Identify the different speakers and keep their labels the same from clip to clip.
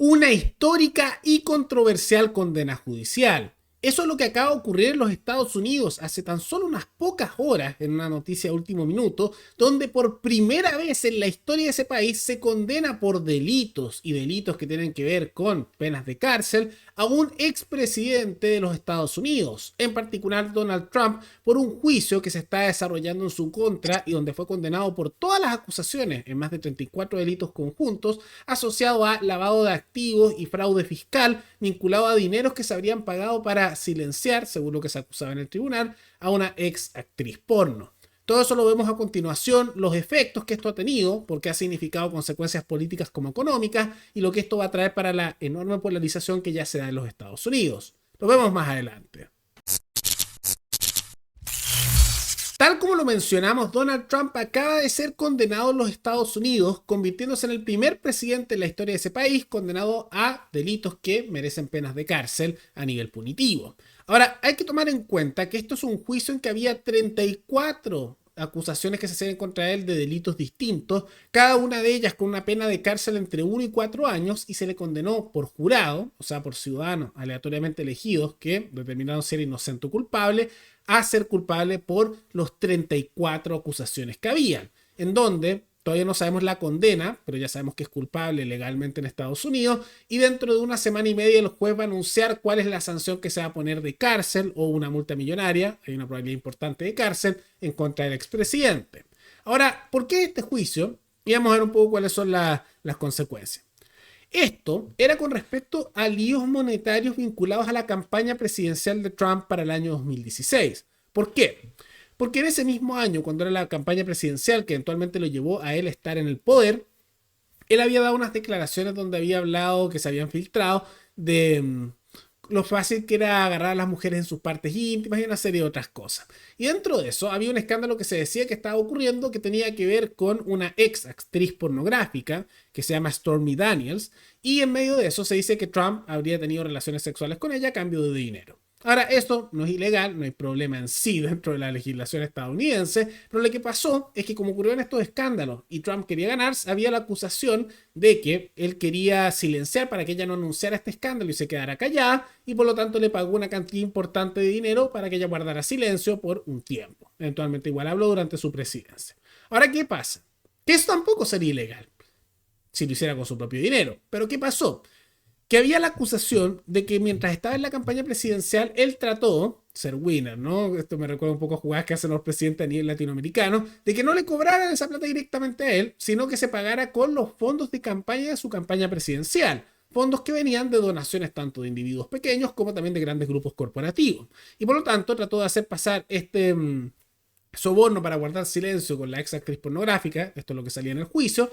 Speaker 1: una histórica y controversial condena judicial. Eso es lo que acaba de ocurrir en los Estados Unidos hace tan solo unas pocas horas en una noticia de último minuto, donde por primera vez en la historia de ese país se condena por delitos y delitos que tienen que ver con penas de cárcel a un expresidente de los Estados Unidos, en particular Donald Trump, por un juicio que se está desarrollando en su contra y donde fue condenado por todas las acusaciones en más de 34 delitos conjuntos asociados a lavado de activos y fraude fiscal vinculado a dineros que se habrían pagado para silenciar, según lo que se acusaba en el tribunal, a una ex actriz porno. Todo eso lo vemos a continuación, los efectos que esto ha tenido, porque ha significado consecuencias políticas como económicas y lo que esto va a traer para la enorme polarización que ya se da en los Estados Unidos. Lo vemos más adelante. Tal como lo mencionamos, Donald Trump acaba de ser condenado en los Estados Unidos, convirtiéndose en el primer presidente en la historia de ese país condenado a delitos que merecen penas de cárcel a nivel punitivo. Ahora, hay que tomar en cuenta que esto es un juicio en que había 34 acusaciones que se hacían contra él de delitos distintos, cada una de ellas con una pena de cárcel entre 1 y 4 años, y se le condenó por jurado, o sea, por ciudadanos aleatoriamente elegidos que determinaron ser inocente o culpable, a ser culpable por los 34 acusaciones que habían, en donde todavía no sabemos la condena, pero ya sabemos que es culpable legalmente en Estados Unidos, y dentro de una semana y media el juez va a anunciar cuál es la sanción que se va a poner de cárcel o una multa millonaria, hay una probabilidad importante de cárcel, en contra del expresidente. Ahora, ¿por qué este juicio? Y vamos a ver un poco cuáles son las consecuencias. Esto era con respecto a líos monetarios vinculados a la campaña presidencial de Trump para el año 2016. ¿Por qué? Porque en ese mismo año, cuando era la campaña presidencial que eventualmente lo llevó a él a estar en el poder, él había dado unas declaraciones donde había hablado que se habían filtrado de lo fácil que era agarrar a las mujeres en sus partes íntimas y una serie de otras cosas. Y dentro de eso había un escándalo que se decía que estaba ocurriendo que tenía que ver con una ex actriz pornográfica que se llama Stormy Daniels, y en medio de eso se dice que Trump habría tenido relaciones sexuales con ella a cambio de dinero. Ahora, esto no es ilegal, no hay problema en sí dentro de la legislación estadounidense, pero lo que pasó es que como ocurrió en estos escándalos y Trump quería ganar, había la acusación de que él quería silenciar para que ella no anunciara este escándalo y se quedara callada, y por lo tanto le pagó una cantidad importante de dinero para que ella guardara silencio por un tiempo. Eventualmente igual habló durante su presidencia. Ahora, ¿qué pasa? Que eso tampoco sería ilegal si lo hiciera con su propio dinero. Pero ¿qué pasó? Que había la acusación de que mientras estaba en la campaña presidencial, él trató, ser winner, ¿no? Esto me recuerda un poco a jugadas que hacen los presidentes a nivel latinoamericano, de que no le cobraran esa plata directamente a él, sino que se pagara con los fondos de campaña de su campaña presidencial. Fondos que venían de donaciones tanto de individuos pequeños como también de grandes grupos corporativos. Y por lo tanto trató de hacer pasar este soborno para guardar silencio con la ex actriz pornográfica, esto es lo que salía en el juicio,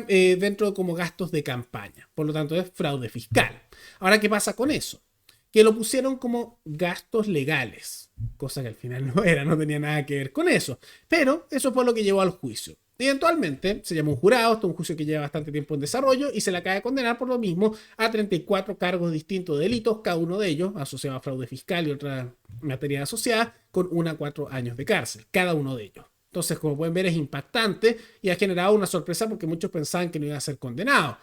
Speaker 1: dentro de como gastos de campaña. Por lo tanto, es fraude fiscal. Ahora, ¿qué pasa con eso? Que lo pusieron como gastos legales, cosa que al final no era, no tenía nada que ver con eso. Pero eso fue lo que llevó al juicio. Eventualmente se llamó un jurado, esto es un juicio que lleva bastante tiempo en desarrollo, y se le acaba de condenar por lo mismo a 34 cargos distintos de delitos, cada uno de ellos asociado a fraude fiscal y otra materia asociada, con 1 a 4 años de cárcel, cada uno de ellos. Entonces, como pueden ver, es impactante y ha generado una sorpresa porque muchos pensaban que no iba a ser condenado.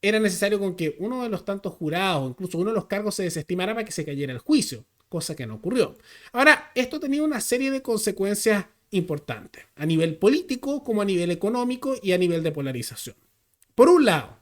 Speaker 1: Era necesario con que uno de los tantos jurados, incluso uno de los cargos, se desestimara para que se cayera el juicio, cosa que no ocurrió. Ahora, esto tenía una serie de consecuencias importantes, a nivel político como a nivel económico y a nivel de polarización. Por un lado,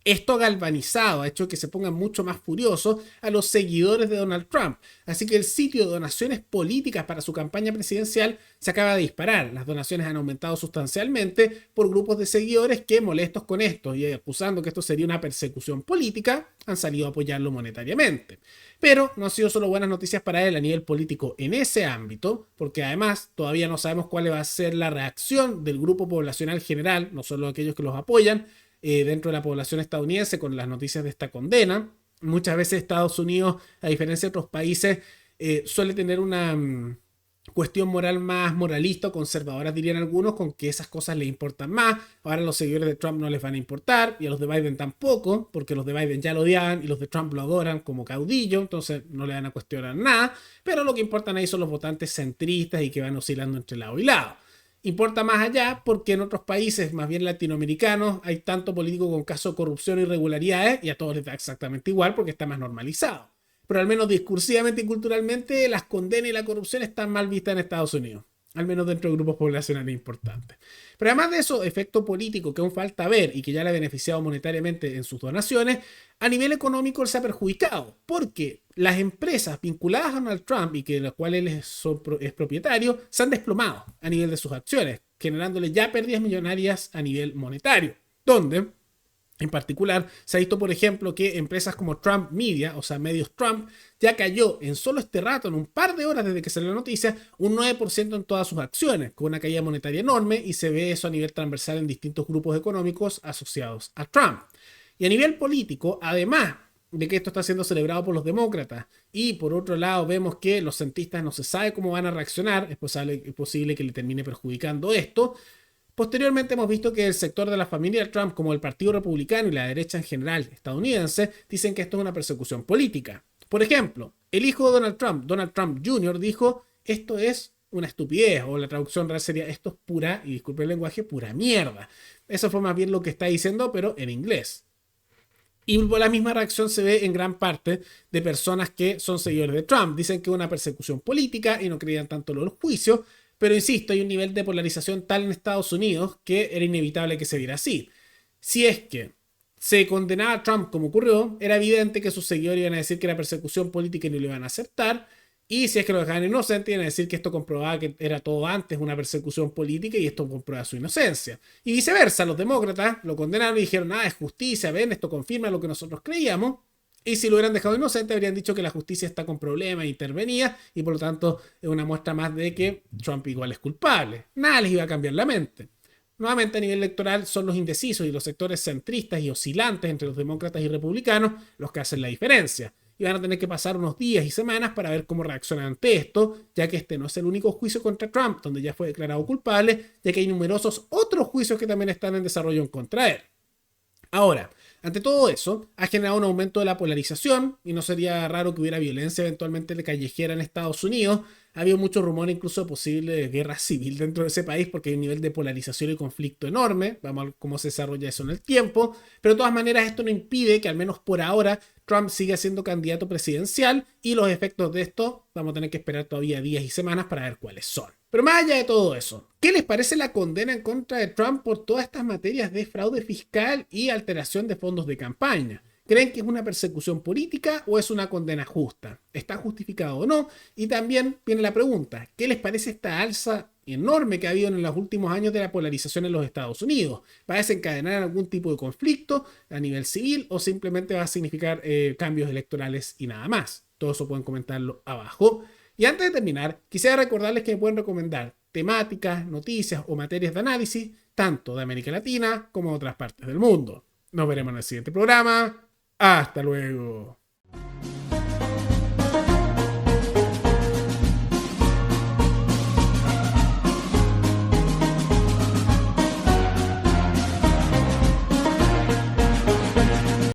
Speaker 1: esto galvanizado ha hecho que se pongan mucho más furiosos a los seguidores de Donald Trump. Así que el sitio de donaciones políticas para su campaña presidencial se acaba de disparar. Las donaciones han aumentado sustancialmente por grupos de seguidores que, molestos con esto y acusando que esto sería una persecución política, han salido a apoyarlo monetariamente. Pero no han sido solo buenas noticias para él a nivel político en ese ámbito, porque además todavía no sabemos cuál va a ser la reacción del grupo poblacional general, no solo aquellos que los apoyan, dentro de la población estadounidense con las noticias de esta condena. Muchas veces Estados Unidos, a diferencia de otros países, suele tener una cuestión moral más moralista o conservadora, dirían algunos, con que esas cosas les importan más. Ahora los seguidores de Trump no les van a importar, y a los de Biden tampoco, porque los de Biden ya lo odiaban y los de Trump lo adoran como caudillo, entonces no le van a cuestionar nada. Pero lo que importan ahí son los votantes centristas y que van oscilando entre lado y lado. Importa más allá porque en otros países, más bien latinoamericanos, hay tanto político con casos de corrupción e irregularidades y a todos les da exactamente igual porque está más normalizado. Pero al menos discursivamente y culturalmente, las condenas y la corrupción están mal vistas en Estados Unidos, al menos dentro de grupos poblacionales importantes. Pero además de eso, efecto político que aún falta ver y que ya le ha beneficiado monetariamente en sus donaciones, a nivel económico él se ha perjudicado, porque las empresas vinculadas a Donald Trump y que de las cuales él es propietario, se han desplomado a nivel de sus acciones, generándole ya pérdidas millonarias a nivel monetario, donde en particular, se ha visto, por ejemplo, que empresas como Trump Media, o sea, Medios Trump, ya cayó en solo este rato, en un par de horas desde que salió la noticia, un 9% en todas sus acciones, con una caída monetaria enorme, y se ve eso a nivel transversal en distintos grupos económicos asociados a Trump. Y a nivel político, además de que esto está siendo celebrado por los demócratas, y por otro lado vemos que los centristas no se sabe cómo van a reaccionar, es posible que le termine perjudicando esto. Posteriormente hemos visto que el sector de la familia Trump, como el Partido Republicano y la derecha en general estadounidense, dicen que esto es una persecución política. Por ejemplo, el hijo de Donald Trump Jr., dijo, esto es una estupidez, o la traducción real sería, esto es pura, y disculpe el lenguaje, pura mierda. Eso fue más bien lo que está diciendo, pero en inglés. Y la misma reacción se ve en gran parte de personas que son seguidores de Trump. Dicen que es una persecución política y no creían tanto en los juicios. Pero insisto, hay un nivel de polarización tal en Estados Unidos que era inevitable que se viera así. Si es que se condenaba a Trump como ocurrió, era evidente que sus seguidores iban a decir que era persecución política y no lo iban a aceptar. Y si es que lo dejaban inocente, iban a decir que esto comprobaba que era todo antes una persecución política y esto comprueba su inocencia. Y viceversa, los demócratas lo condenaron y dijeron, es justicia, ven, esto confirma lo que nosotros creíamos. Y si lo hubieran dejado inocente, habrían dicho que la justicia está con problemas e intervenía, y por lo tanto es una muestra más de que Trump igual es culpable. Nada les iba a cambiar la mente. Nuevamente a nivel electoral son los indecisos y los sectores centristas y oscilantes entre los demócratas y republicanos los que hacen la diferencia. Y van a tener que pasar unos días y semanas para ver cómo reaccionan ante esto, ya que este no es el único juicio contra Trump donde ya fue declarado culpable, ya que hay numerosos otros juicios que también están en desarrollo en contra de él. Ahora, ante todo eso, ha generado un aumento de la polarización y no sería raro que hubiera violencia eventualmente callejera en Estados Unidos. Ha habido mucho rumor incluso de posible guerra civil dentro de ese país porque hay un nivel de polarización y conflicto enorme. Vamos a ver cómo se desarrolla eso en el tiempo. Pero de todas maneras esto no impide que al menos por ahora Trump siga siendo candidato presidencial y los efectos de esto vamos a tener que esperar todavía días y semanas para ver cuáles son. Pero más allá de todo eso, ¿qué les parece la condena en contra de Trump por todas estas materias de fraude fiscal y alteración de fondos de campaña? ¿Creen que es una persecución política o es una condena justa? ¿Está justificado o no? Y también viene la pregunta, ¿qué les parece esta alza enorme que ha habido en los últimos años de la polarización en los Estados Unidos? ¿Va a desencadenar algún tipo de conflicto a nivel civil o simplemente va a significar cambios electorales y nada más? Todo eso pueden comentarlo abajo. Y antes de terminar, quisiera recordarles que me pueden recomendar temáticas, noticias o materias de análisis tanto de América Latina como de otras partes del mundo. Nos veremos en el siguiente programa. Hasta luego.